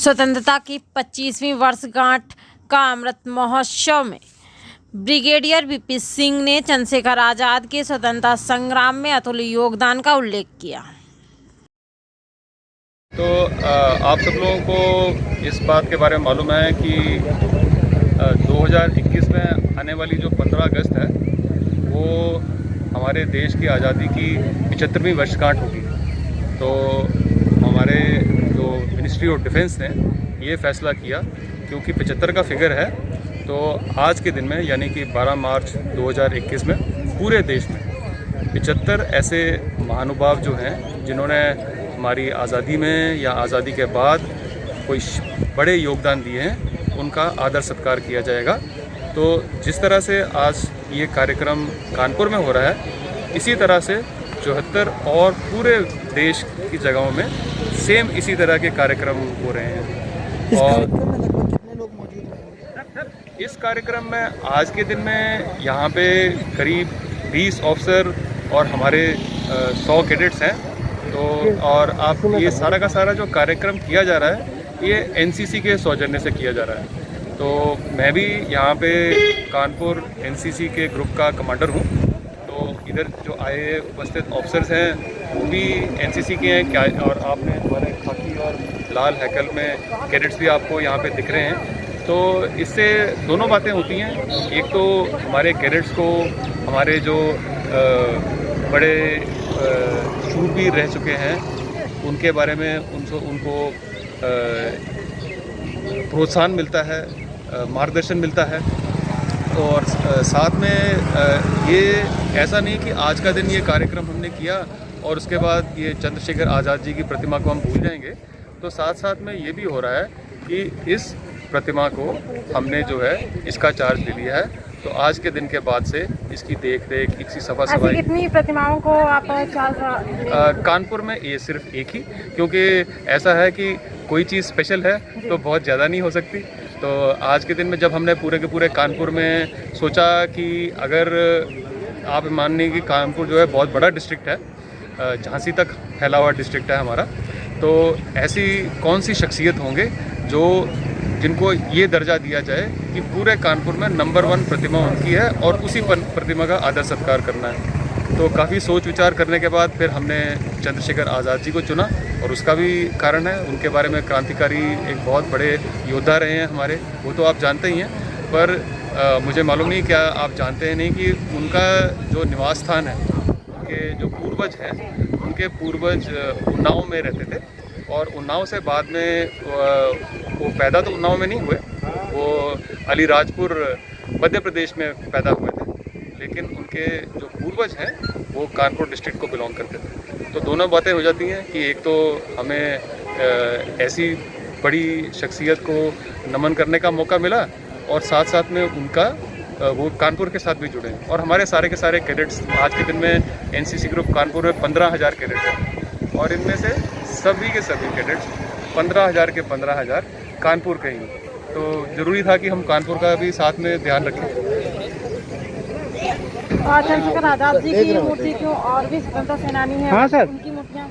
स्वतंत्रता की 25वीं वर्षगांठ का अमृत महोत्सव में ब्रिगेडियर वीपी सिंह ने चंद्रशेखर आज़ाद के स्वतंत्रता संग्राम में अतुल्य योगदान का उल्लेख किया। तो आप सब लोगों को इस बात के बारे में मालूम है कि 2021 में आने वाली जो 15 अगस्त है वो हमारे देश की आज़ादी की 75वीं वर्षगांठ होगी। तो हमारे जो मिनिस्ट्री ऑफ डिफेंस ने ये फैसला किया क्योंकि 75 का फिगर है, तो आज के दिन में यानी कि 12 मार्च 2021 में पूरे देश में 75 ऐसे महानुभाव जो हैं जिन्होंने हमारी आज़ादी में या आज़ादी के बाद कोई बड़े योगदान दिए हैं, उनका आदर सत्कार किया जाएगा। तो जिस तरह से आज ये कार्यक्रम कानपुर में हो रहा है, इसी तरह से 74 और पूरे देश की जगहों में सेम इसी तरह के कार्यक्रम हो रहे हैं। इस और कार्यक्रम में लगभग कितने लोग मौजूद हैं? इस कार्यक्रम में आज के दिन में यहाँ पे करीब 20 ऑफिसर और हमारे 100 कैडेट्स हैं। तो और आप ये सारा का सारा जो कार्यक्रम किया जा रहा है ये एनसीसी के सौजन्य से किया जा रहा है। तो मैं भी यहाँ पे कानपुर एनसीसी के ग्रुप का कमांडर हूँ। तो इधर जो आए उपस्थित ऑफिसर्स हैं वो भी एनसीसी के हैं क्या, और आपने हमारे खाकी और लाल हैकल में कैडेट्स भी आपको यहाँ पे दिख रहे हैं। तो इससे दोनों बातें होती हैं। एक तो हमारे कैडेट्स को हमारे जो बड़े शूरवीर रह चुके हैं उनके बारे में उनको प्रोत्साहन मिलता है, मार्गदर्शन मिलता है। और साथ में ये ऐसा नहीं कि आज का दिन ये कार्यक्रम हमने किया और उसके बाद ये चंद्रशेखर आज़ाद जी की प्रतिमा को हम भूल जाएंगे। तो साथ साथ में ये भी हो रहा है कि इस प्रतिमा को हमने जो है इसका चार्ज ले लिया है। तो आज के दिन के बाद से इसकी देख रेख, इसकी सफा सफाई। कितनी प्रतिमाओं को आप चार्ज? कानपुर में ये सिर्फ एक ही, क्योंकि ऐसा है कि कोई चीज़ स्पेशल है तो बहुत ज़्यादा नहीं हो सकती। तो आज के दिन में जब हमने पूरे के पूरे कानपुर में सोचा कि अगर आप मानिए कि कानपुर जो है बहुत बड़ा डिस्ट्रिक्ट है, झांसी तक फैला हुआ डिस्ट्रिक्ट है हमारा, तो ऐसी कौन सी शख्सियत होंगे जिनको ये दर्जा दिया जाए कि पूरे कानपुर में नंबर 1 प्रतिमा उनकी है और उसी प्रतिमा का आदर सत्कार करना है। तो काफ़ी सोच विचार करने के बाद फिर हमने चंद्रशेखर आज़ाद जी को चुना, और उसका भी कारण है, उनके बारे में क्रांतिकारी एक बहुत बड़े योद्धा रहे हैं हमारे, वो तो आप जानते ही हैं। पर मुझे मालूम नहीं क्या आप जानते हैं नहीं कि उनका जो निवास स्थान है, उनके जो पूर्वज हैं, उनके पूर्वज उन्नाव में रहते थे। और उन्नाव से बाद में वो पैदा तो उन्नाव में नहीं हुए, वो अलीराजपुर मध्य प्रदेश में पैदा हुए थे, लेकिन उनके जो पूर्वज हैं वो कानपुर डिस्ट्रिक्ट को बिलोंग करते थे। तो दोनों बातें हो जाती हैं कि एक तो हमें ऐसी बड़ी शख्सियत को नमन करने का मौका मिला, और साथ साथ में उनका वो कानपुर के साथ भी जुड़े हैं। और हमारे सारे के सारे कैडेट्स आज के दिन में एनसीसी ग्रुप कानपुर में 15,000 कैडेट्स हैं, और इनमें से सभी के सभी कैडेट्स 15,000 के 15,000 कानपुर के ही। तो ज़रूरी था कि हम कानपुर का भी साथ में ध्यान रखें। चंद्रशेखर आज़ाद जी की मूर्ति क्यों, और भी स्वतंत्रता सेनानी हैं, हाँ सर, उनकी मूर्तियाँ?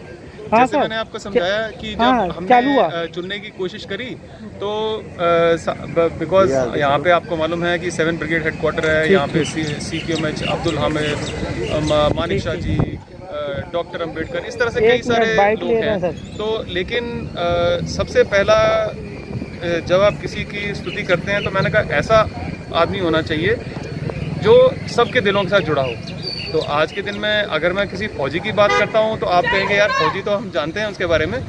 जैसे मैंने आपको समझाया कि जब हमने चुनने की कोशिश करी तो बिकॉज यहाँ पे आपको मालूम है कि 7 ब्रिगेड हेडक्वार्टर है, यहाँ पे CQMH अब्दुल हामिद, मानिक शाह जी, डॉक्टर अंबेडकर, इस तरह से कई सारे लोग हैं। तो लेकिन सबसे पहला जब आप किसी की स्तुति करते हैं तो मैंने कहा ऐसा आदमी होना चाहिए जो सबके दिलों के साथ जुड़ा हो। तो आज के दिन में अगर मैं किसी फौजी की बात करता हूँ तो आप कहेंगे यार फौजी तो हम जानते हैं उसके बारे में,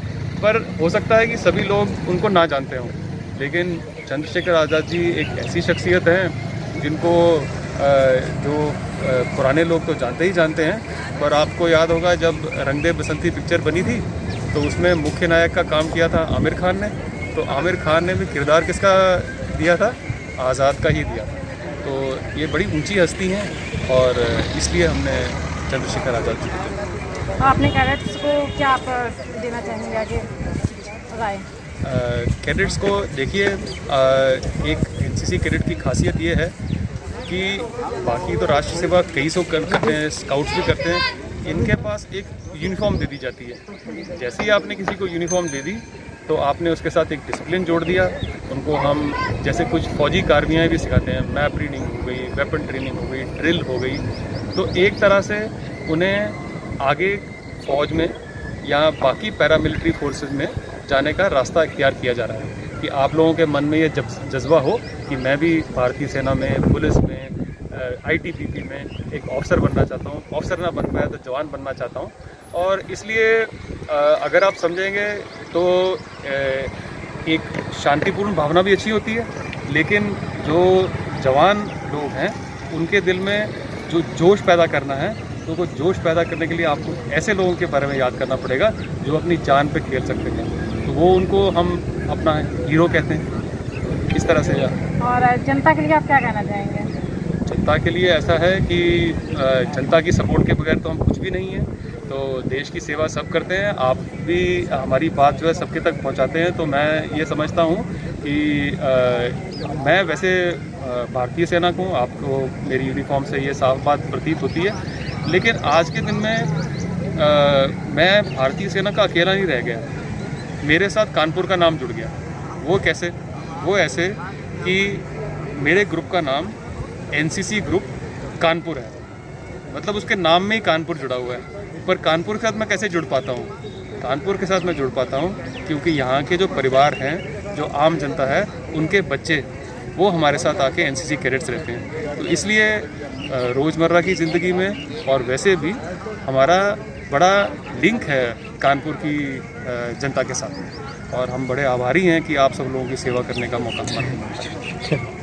पर हो सकता है कि सभी लोग उनको ना जानते हों। लेकिन चंद्रशेखर आज़ाद जी एक ऐसी शख्सियत हैं जिनको जो पुराने लोग तो जानते ही जानते हैं। पर आपको याद होगा जब रंग दे बसंती पिक्चर बनी थी तो उसमें मुख्य नायक का काम किया था आमिर खान ने। तो आमिर खान ने भी किरदार किसका दिया था? आज़ाद का ही दिया था। तो ये बड़ी ऊंची हस्ती हैं, और इसलिए हमने चंद्रशेखर आज़ाद जी को चुना। आपने कैडेट्स को क्या आप देना चाहेंगे आगे राय? कैडेट्स को देखिए, एक एनसीसी कैडेट की खासियत ये है कि बाकी तो राष्ट्र सेवा कई सौ करते हैं, स्काउट्स भी करते हैं, इनके पास एक यूनिफॉर्म दे दी जाती है। जैसे ही आपने किसी को यूनिफॉर्म दे दी तो आपने उसके साथ एक डिसिप्लिन जोड़ दिया। उनको हम जैसे कुछ फौजी कारवाइयाँ भी सिखाते हैं, मैप रीडिंग हो गई, वेपन ट्रेनिंग हो गई, ड्रिल हो गई, तो एक तरह से उन्हें आगे फ़ौज में या बाकी पैरामिलिट्री फोर्सेस में जाने का रास्ता इख्तियार किया जा रहा है कि आप लोगों के मन में ये जज्बा हो कि मैं भी भारतीय सेना में, पुलिस में, ITBP में एक ऑफिसर बनना चाहता हूँ। ऑफिसर ना बन पाया तो जवान बनना चाहता हूँ। और इसलिए अगर आप समझेंगे तो एक शांतिपूर्ण भावना भी अच्छी होती है, लेकिन जो जवान लोग हैं उनके दिल में जो जोश पैदा करना है, तो वो जोश पैदा करने के लिए आपको ऐसे लोगों के बारे में याद करना पड़ेगा जो अपनी जान पे खेल सकते हैं। तो वो उनको हम अपना हीरो कहते हैं, इस तरह से। और जनता के लिए आप क्या कहना चाहेंगे? जनता के लिए ऐसा है कि जनता की सपोर्ट के बगैर तो हम कुछ भी नहीं हैं। तो देश की सेवा सब करते हैं, आप भी हमारी बात जो है सबके तक पहुंचाते हैं। तो मैं ये समझता हूं कि मैं वैसे भारतीय सेना को, आपको मेरी यूनिफॉर्म से ये साफ बात प्रतीत होती है, लेकिन आज के दिन में मैं भारतीय सेना का अकेला नहीं रह गया, मेरे साथ कानपुर का नाम जुड़ गया। वो कैसे? वो ऐसे कि मेरे ग्रुप का नाम NCC ग्रुप कानपुर है, मतलब उसके नाम में ही कानपुर जुड़ा हुआ है। पर कानपुर के साथ मैं कैसे जुड़ पाता हूँ? कानपुर के साथ मैं जुड़ पाता हूँ क्योंकि यहाँ के जो परिवार हैं, जो आम जनता है, उनके बच्चे वो हमारे साथ आके NCC कैडेट्स रहते हैं। तो इसलिए रोज़मर्रा की ज़िंदगी में और वैसे भी हमारा बड़ा लिंक है कानपुर की जनता के साथ, और हम बड़े आभारी हैं कि आप सब लोगों की सेवा करने का मौका हमारा मिला।